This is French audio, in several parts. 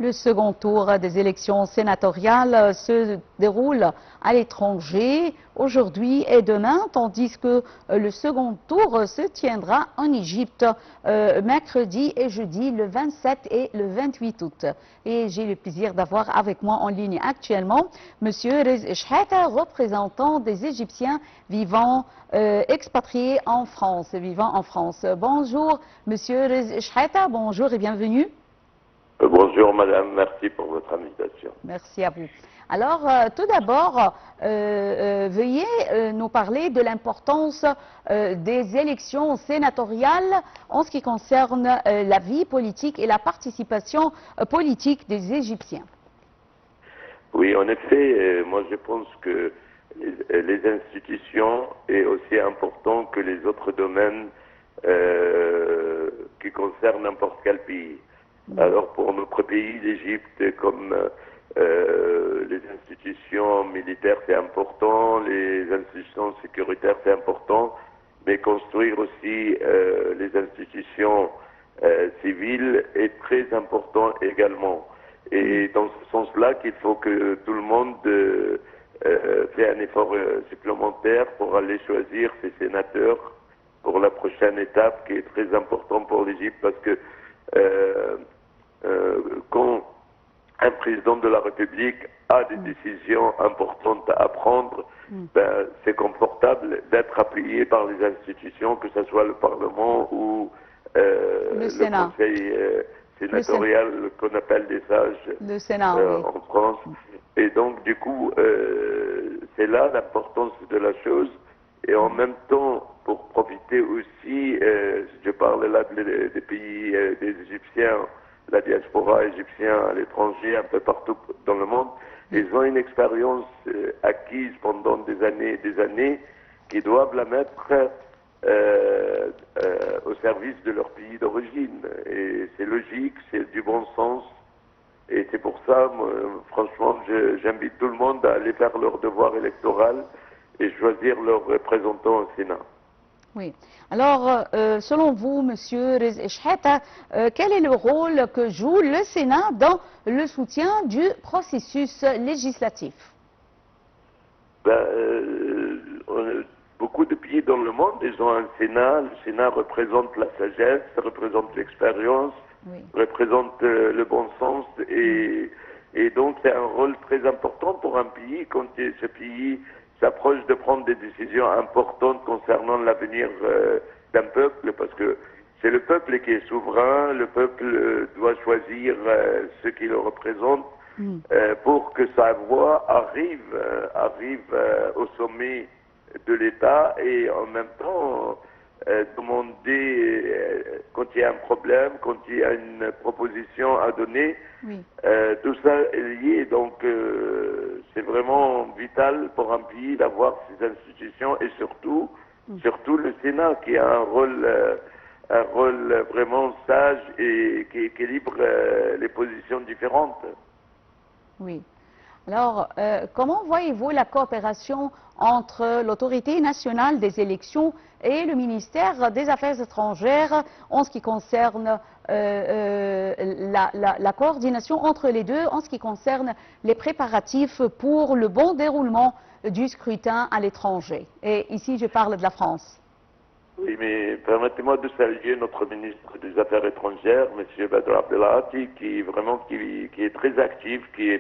Le second tour des élections sénatoriales se déroule à l'étranger aujourd'hui et demain, tandis que le second tour se tiendra en Égypte mercredi et jeudi le 27 et le 28 août. Et j'ai le plaisir d'avoir avec moi en ligne actuellement M. Rizk Chehata, représentant des Égyptiens vivant expatriés en France, Bonjour M. Rizk Chehata, bonjour et bienvenue. Bonjour madame, merci pour votre invitation. Merci à vous. Alors, tout d'abord, veuillez nous parler de l'importance des élections sénatoriales en ce qui concerne la vie politique et la participation politique des Égyptiens. Oui, en effet, moi je pense que les institutions est aussi important que les autres domaines qui concernent n'importe quel pays. Alors pour notre pays, l'Égypte, comme les institutions militaires c'est important, les institutions sécuritaires c'est important, mais construire aussi les institutions civiles est très important également. Et dans ce sens-là qu'il faut que tout le monde fait un effort supplémentaire pour aller choisir ses sénateurs pour la prochaine étape qui est très importante pour l'Égypte parce que quand un président de la République a des décisions importantes à prendre, ben, c'est confortable d'être appuyé par les institutions, que ce soit le Parlement ou le Conseil sénatorial qu'on appelle des sages le Sénat, en France. Et donc, du coup, c'est là l'importance de la chose. Et en même temps, pour profiter aussi, je parle là des pays des Égyptiens, la diaspora égyptienne à l'étranger, un peu partout dans le monde, ils ont une expérience acquise pendant des années, qui doivent la mettre au service de leur pays d'origine. Et c'est logique, c'est du bon sens. Et c'est pour ça, moi, franchement, j'invite tout le monde à aller faire leur devoir électoral et choisir leurs représentants au Sénat. Oui. Alors, selon vous, Monsieur Rizk Chehata, quel est le rôle que joue le Sénat dans le soutien du processus législatif? Beaucoup de pays dans le monde, ils ont un Sénat. Le Sénat représente la sagesse, représente l'expérience, représente le bon sens. Et donc, c'est un rôle très important pour un pays quand ce pays s'approche de prendre des décisions importantes concernant l'avenir d'un peuple, parce que c'est le peuple qui est souverain, le peuple doit choisir ce qui le représente pour que sa voix arrive au sommet de l'État et en même temps demander quand il y a un problème, quand il y a une proposition à donner, tout ça est lié. Donc c'est vraiment vital pour un pays d'avoir ces institutions et surtout le Sénat qui a un rôle vraiment sage et qui équilibre les positions différentes. Oui. Alors, comment voyez-vous la coopération entre l'autorité nationale des élections et le ministère des Affaires étrangères en ce qui concerne la coordination entre les deux, en ce qui concerne les préparatifs pour le bon déroulement du scrutin à l'étranger? Et ici, je parle de la France. Oui, mais permettez-moi de saluer notre ministre des Affaires étrangères, M. Badr Abdelhati, qui est très actif, qui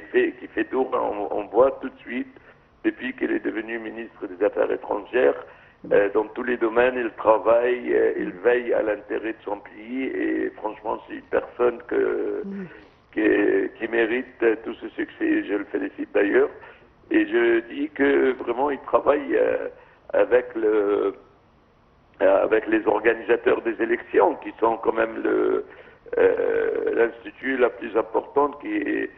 fait tour, on voit tout de suite, depuis qu'il est devenu ministre des Affaires étrangères, dans tous les domaines, il travaille, il veille à l'intérêt de son pays, et franchement, c'est une personne qui mérite tout ce succès, je le félicite d'ailleurs, et je dis que vraiment, il travaille avec les organisateurs des élections, qui sont quand même l'institut la plus importante qui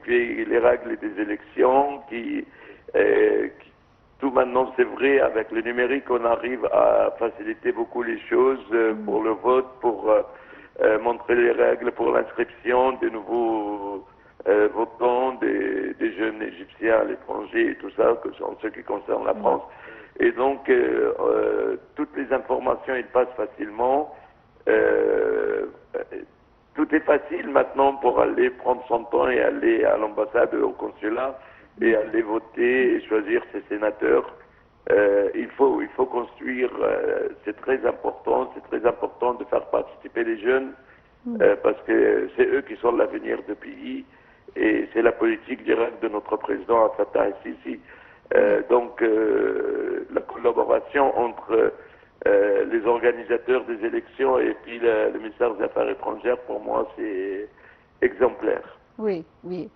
fait les règles des élections, tout maintenant c'est vrai, avec le numérique on arrive à faciliter beaucoup les choses pour le vote, pour montrer les règles pour l'inscription des nouveaux votants, des jeunes égyptiens à l'étranger et tout ça, en ce qui concerne la France. Et donc, toutes les informations, ils passent facilement. tout est facile maintenant pour aller prendre son temps et aller à l'ambassade, au consulat, et aller voter et choisir ses sénateurs. Il faut construire, c'est très important de faire participer les jeunes, parce que c'est eux qui sont l'avenir du pays, et c'est la politique directe de notre président Fattah el-Sisi. Donc la collaboration entre les organisateurs des élections et puis le ministère des Affaires étrangères, pour moi, c'est exemplaire. Oui, oui.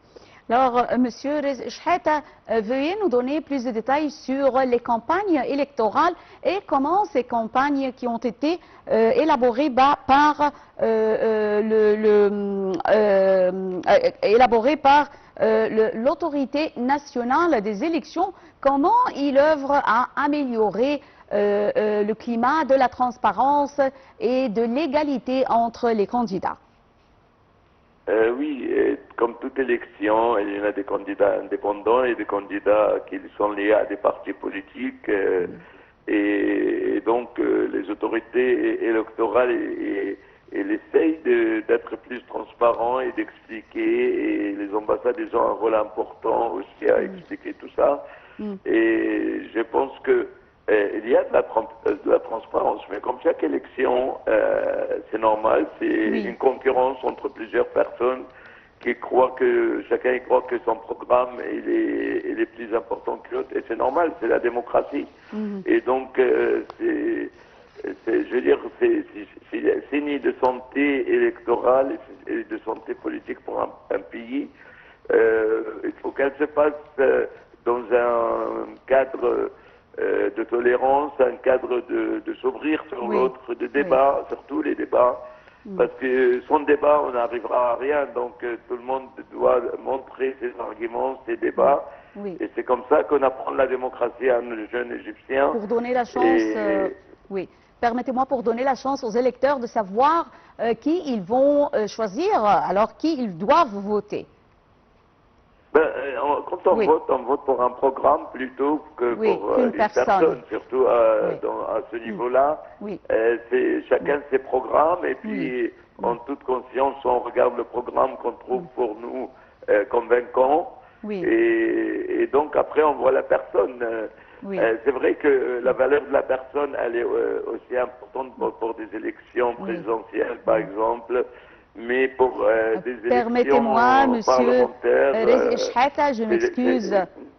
Alors, Monsieur Shehata, veuillez nous donner plus de détails sur les campagnes électorales et comment ces campagnes qui ont été élaborées par l'autorité nationale des élections, comment il œuvre à améliorer le climat de la transparence et de l'égalité entre les candidats? Oui, comme toute élection, il y en a des candidats indépendants et des candidats qui sont liés à des partis politiques. Et donc, les autorités électorales essayent d'être plus transparents et d'expliquer. Et les ambassades, ils ont un rôle important aussi à expliquer tout ça. Et je pense que il y a de la transparence, mais comme chaque élection, c'est normal, c'est une concurrence entre plusieurs personnes qui croient que chacun croit que son programme il est plus important que l'autre, et c'est normal, c'est la démocratie. Et donc, je veux dire, c'est signe de santé électorale et de santé politique pour un pays. Il faut qu'elle se passe dans un cadre de tolérance, un cadre de s'ouvrir sur l'autre, de débat, surtout les débats, parce que sans débat, on n'arrivera à rien, donc tout le monde doit montrer ses arguments, ses débats, et c'est comme ça qu'on apprend la démocratie à nos jeunes Égyptiens. Pour donner la chance, permettez-moi, pour donner la chance aux électeurs de savoir qui ils vont choisir, alors qui ils doivent voter. Quand on vote pour un programme plutôt que pour une personne, surtout à ce niveau-là. Chacun ses programmes, et puis en toute conscience, on regarde le programme qu'on trouve pour nous convaincant, et donc après on voit la personne. C'est vrai que la valeur de la personne, elle est aussi importante pour des élections présidentielles, par exemple. Mais pour des élections parlementaires... Shehata, je m'excuse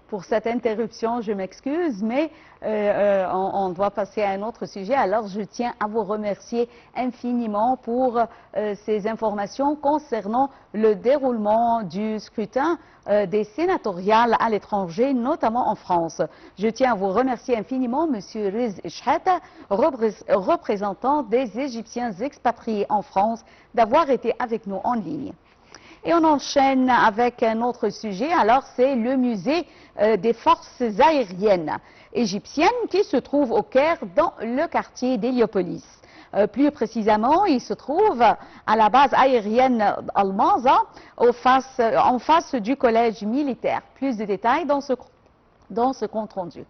pour cette interruption, je m'excuse, mais on doit passer à un autre sujet. Alors, je tiens à vous remercier infiniment pour ces informations concernant le déroulement du scrutin des sénatoriales à l'étranger, notamment en France. Je tiens à vous remercier infiniment, Monsieur Riz Shehata, représentant des Égyptiens expatriés en France, d'avoir été avec nous en ligne. Et on enchaîne avec un autre sujet, alors c'est le musée des forces aériennes égyptiennes qui se trouve au Caire dans le quartier d'Héliopolis. Plus précisément, il se trouve à la base aérienne Al-Maza, en face du collège militaire. Plus de détails dans ce compte rendu.